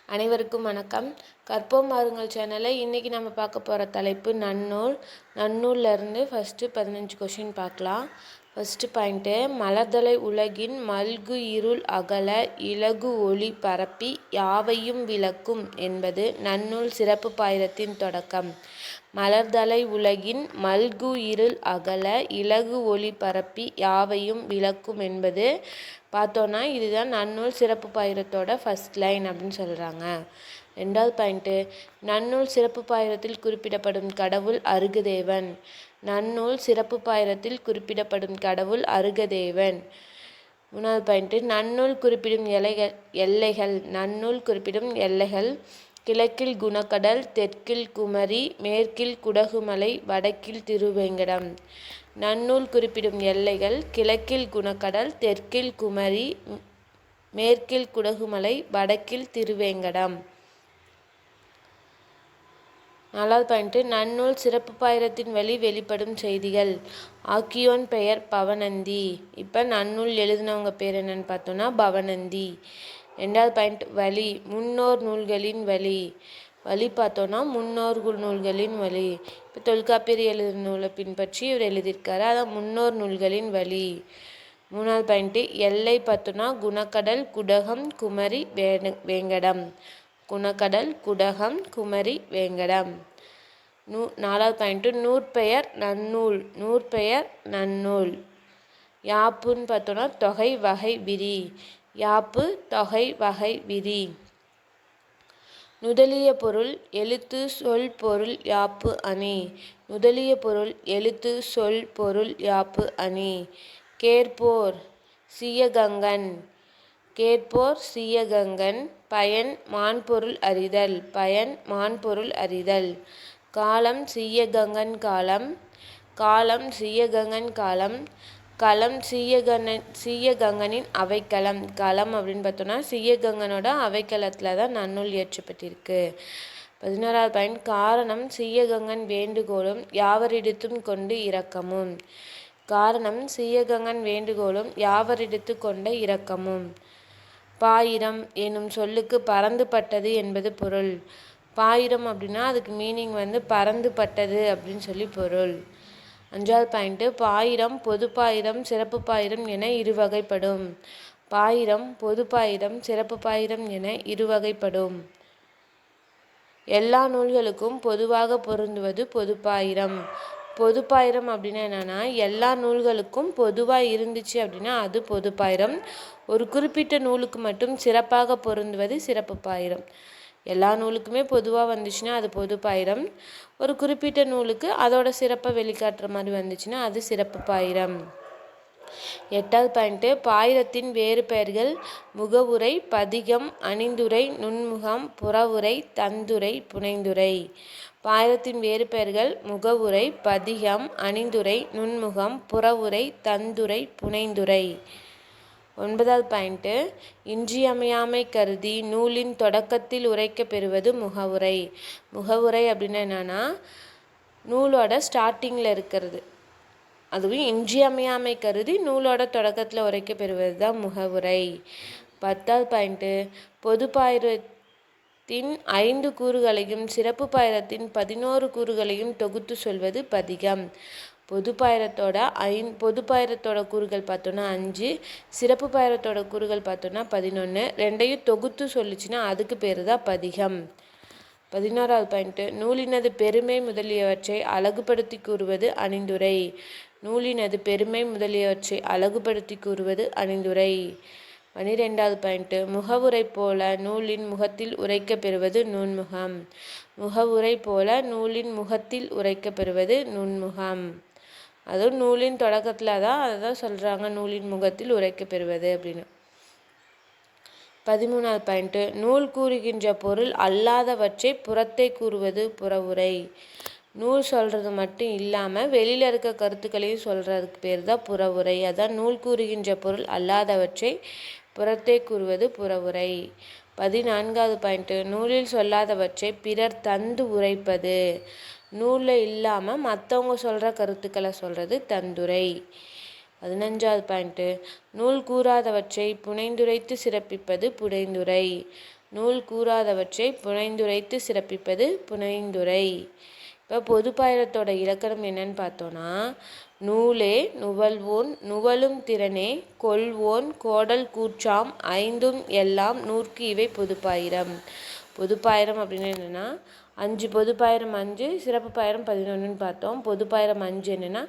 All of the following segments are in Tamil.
அனைவருக்கும் வணக்கம். கற்போம் வாருங்கள் சேனலில் இன்றைக்கி நம்ம பார்க்க போகிற தலைப்பு நன்னூல். நன்னூல்லேருந்து ஃபஸ்ட்டு 15 கொஷின் பார்க்கலாம். ஃபஸ்ட்டு பாயிண்ட்டு, மலர்தலை உலகின் மல்கு இருள் அகல இலகு ஒளி பரப்பி யாவையும் விளக்கும் என்பது நன்னூல் சிறப்பு பாயிரத்தின் தொடக்கம். மலர்தலை உலகின் மல்கு இருள் அகல இலகு ஒளி பரப்பி யாவையும் விளக்கும் என்பது பார்த்தோன்னா இதுதான் நன்னூல் சிறப்பு பாயிரத்தோட ஃபஸ்ட் லைன் அப்படின்னு சொல்கிறாங்க. ரெண்டாவது பாயிண்ட்டு, நன்னூல் சிறப்பு பாயிரத்தில் குறிப்பிடப்படும் கடவுள் அருகதேவன். நன்னூல் சிறப்பு பாயிரத்தில் குறிப்பிடப்படும் கடவுள் அருகதேவன். மூணாவது பாயிண்ட்டு, நன்னூல் குறிப்பிடும் எல்லைகள். நன்னூல் குறிப்பிடும் எல்லைகள் கிழக்கில் குணக்கடல், தெற்கில் குமரி, மேற்கில் குடகுமலை, வடக்கில் திருவேங்கடம். நன்னூல் குறிப்பிடும் எல்லைகள் கிழக்கில் குணக்கடல், தெற்கில் குமரி, மேற்கில் குடகுமலை, வடக்கில் திருவேங்கடம். நாலாவது பாயிண்ட்டு, நன்னூல் சிறப்பு பாயிரத்தின் வழி வெளிப்படும் செய்திகள். ஆக்கியோன் பெயர் பவனந்தி. இப்போ நன்னூல் எழுதினவங்க பேர் என்னன்னு பார்த்தோன்னா பவனந்தி. ரெண்டாவது பாயிண்ட், வழி. முன்னோர் நூல்களின் வழி. வழி பார்த்தோன்னா முன்னோர் நூல்களின் வழி. இப்போ தொல்காப்பியர் எழுதின நூலை பின்பற்றி இவர் எழுதியிருக்காரு, அதான் முன்னோர் நூல்களின் வழி. மூணாவது பாயிண்ட்டு, எல்லை பார்த்தோன்னா குணக்கடல், குடகம், குமரி, வேங்கடம். குணக்கடல், குடகம், குமரி, வேங்கடம். நாலாவது பாயிண்ட்டு, நூற்பெயர் நன்னூல். நூற்பெயர் நன்னூல். யாப்புன்னு பார்த்தோன்னா தொகை வகை விரி. யாப்பு தொகை வகை விரி. நுதலிய பொருள் எழுத்து சொல் பொருள் யாப்பு அணி. நுதலிய பொருள் எழுத்து சொல் பொருள் யாப்பு அணி. கேட்போர் சியகங்கன். கேட்போர் சியகங்கன். பயன் மான்பொருள் அறிதல். பயன் மான்பொருள் அறிதல். காலம் சியகங்கன் காலம். காலம் சியகங்கன் காலம். களம் சியகங்கனின் அவைக்களம். களம் அப்படின்னு பார்த்தோன்னா சியகங்கனோட அவைக்களத்தில் தான் நன்னூல் இயற்றப்பட்டிருக்கு. 11வது பாயிண்ட், காரணம் சியகங்கன் வேண்டுகோளும் யாவரிடத்தும் கொண்டு இரக்கமும். காரணம் சியகங்கன் வேண்டுகோளும் யாவரிடத்து கொண்ட இரக்கமும். பாயிரம் எனும் சொல்லுக்கு பறந்துபட்டது என்பது பொருள். பாயிரம் அப்படின்னா அதுக்கு மீனிங் பறந்துபட்டது அப்படின்னு சொல்லி பொருள். 5வது பாயிண்ட்டு, பாயிரம் பொது பாயிரம் சிறப்பு பாயிரம் என இருவகைப்படும். பாயிரம் பொது பாயிரம் சிறப்பு பாயிரம் என இருவகைப்படும். எல்லா நூல்களுக்கும் பொதுவாக பொருந்துவது பொது பாயிரம். பொது பாயிரம் அப்படின்னா என்னன்னா, எல்லா நூல்களுக்கும் பொதுவாக இருந்துச்சு அப்படின்னா அது பொது பாயிரம். ஒரு குறிப்பிட்ட நூலுக்கு மட்டும் சிறப்பாக பொருந்துவது சிறப்பு பாயிரம். எல்லா நூலுக்குமே பொதுவாக வந்துச்சுன்னா அது பொது பாயிரம். ஒரு குறிப்பிட்ட நூலுக்கு அதோட சிறப்பை வெளிக்காட்டுற மாதிரி வந்துச்சுன்னா அது சிறப்பு பாயிரம். 8வது பாயிண்ட்டு, பாயிரத்தின் வேறு பெயர்கள் முகவுரை, பதிகம், அணிந்துரை, நுண்முகம், புறவுரை, தந்துரை, புனைந்துரை. பாயிரத்தின் வேறு பெயர்கள் முகவுரை, பதிகம், அணிந்துரை, நுண்முகம், புறவுரை, தந்துரை, புனைந்துரை. 9வது பாயிண்ட்டு, இன்றியமையாமை கருதி நூலின் தொடக்கத்தில் உரைக்க பெறுவது முகவுரை. முகவுரை அப்படின்னா என்னன்னா, நூலோட ஸ்டார்டிங்கில் இருக்கிறது. அதுவும் இன்றியமையாமை கருதி நூலோட தொடக்கத்தில் உரைக்க பெறுவது தான் முகவுரை. 10வது பாயிண்ட்டு, பொது பாயிரத்தின் 5 கூறுகளையும் சிறப்பு பாயிரத்தின் 11 கூறுகளையும் தொகுத்து சொல்வது பதிகம். பொது பாயிரத்தோட கூறுகள் பார்த்தோன்னா 5, சிறப்பு பாயிரத்தோட கூறுகள் பார்த்தோன்னா 11. ரெண்டையும் தொகுத்து சொல்லிச்சுன்னா அதுக்கு பேர் தான் பதிகம். 11வது பாயிண்ட்டு, நூலினது பெருமை முதலியவற்றை அழகுபடுத்தி கூறுவது அணிந்துரை. நூலினது பெருமை முதலியவற்றை அழகுபடுத்தி கூறுவது அணிந்துரை. 12வது பாயிண்ட்டு, முகவுரை போல நூலின் முகத்தில் உரைக்க பெறுவது நுண்முகம். முகவுரை போல நூலின் முகத்தில் உரைக்க பெறுவது நுண்முகம். அதுவும் நூலின் தொடக்கத்தில் தான் அதை தான் சொல்கிறாங்க, நூலின் முகத்தில் உரைக்க பெறுவது அப்படின்னு. 13வது பாயிண்ட்டு, நூல் கூறுகின்ற பொருள் அல்லாதவற்றை புறத்தை கூறுவது புறவுரை. நூல் சொல்கிறது மட்டும் இல்லாமல் வெளியில் இருக்க கருத்துக்களையும் சொல்கிறதுக்கு பேர் தான் புறவுரை. அதான் நூல் கூறுகின்ற பொருள் அல்லாதவற்றை புறத்தை கூறுவது புறவுரை. 14வது பாயிண்ட்டு, நூலில் சொல்லாதவற்றை பிறர் தந்து உரைப்பது. நூலில் இல்லாமல் மற்றவங்க சொல்கிற கருத்துக்களை சொல்கிறது தந்துரை. 15வது பாயிண்ட்டு, நூல் கூறாதவற்றை புனைந்துரைத்து சிறப்பிப்பது புனைந்துரை. நூல் கூறாதவற்றை புனைந்துரைத்து சிறப்பிப்பது புனைந்துரை. இப்போ பொதுப்பாயிரத்தோட இலக்கணம் என்னன்னு பார்த்தோன்னா, நூலே நுவல்வோன் நுவலும் திறனே கொள்வோன் கோடல் கூற்றாம் ஐந்தும் எல்லாம் நூற்கு இவை பொதுப்பாயிரம். பொதுப்பாயிரம் அப்படின்னு என்னென்னா 5 பொதுப்பாயிரம் 5 சிறப்பு பாயிரம் 11ன்னு பார்த்தோம். பொதுப்பாயிரம் 5 என்னென்னா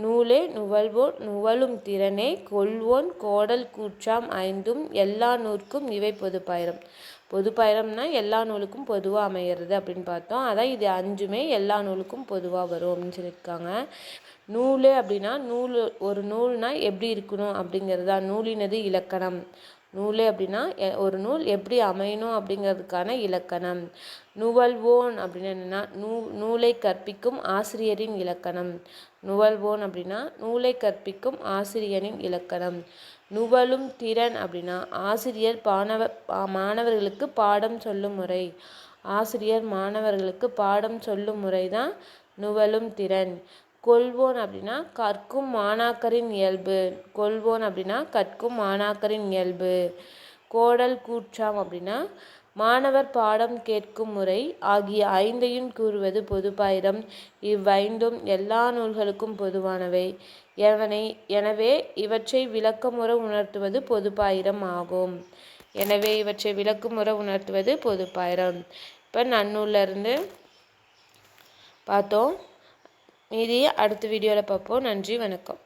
நூலே நுவல்வோன் நுவலும் திறனே கொள்வோன் கோடல் கூற்றாம் ஐந்தும் எல்லா நூற்கும் இவை பொதுப்பாயிரம். பொதுப்பாயிரம்னா எல்லா நூலுக்கும் பொதுவாக அமைகிறது அப்படின்னு பார்த்தோம். அதான் இது 5மே எல்லா நூலுக்கும் பொதுவாக வரும் அப்படின்னு சொல்லியிருக்காங்க. நூல் அப்படின்னா ஒரு நூல்னா எப்படி இருக்கணும் அப்படிங்கிறது தான் நூலினது இலக்கணம். நூல் அப்படின்னா ஒரு நூல் எப்படி அமையணும் அப்படிங்கிறதுக்கான இலக்கணம். நுவல்வோன் அப்படின்னு என்னென்னா நூலை கற்பிக்கும் ஆசிரியரின் இலக்கணம். நுவல்வோன் அப்படின்னா நூலை கற்பிக்கும் ஆசிரியரின் இலக்கணம். நுவலும் திறன் அப்படின்னா ஆசிரியர் மாணவர்களுக்கு பாடம் சொல்லும் முறை. ஆசிரியர் மாணவர்களுக்கு பாடம் சொல்லும் முறை தான் நுவலும் திறன். கொள்வோன் அப்படின்னா கற்கும் மாணாக்கரின் இயல்பு. கொள்வோன் அப்படின்னா கற்கும் மாணாக்கரின் இயல்பு. கோடல் கூற்றாம் அப்படின்னா மாணவர் பாடம் கேட்கும் முறை ஆகிய 5ஐயும் கூறுவது பொதுப்பாயிரம். இவ்வைந்தும் எல்லா நூல்களுக்கும் பொதுவானவை. எனவே இவற்றை விளக்கமுற உணர்த்துவது பொதுப்பாயிரம் ஆகும். இப்போ நன்னூல்லேருந்து பார்த்தோம். மீதி அடுத்த வீடியோவில் பார்ப்போம். நன்றி, வணக்கம்.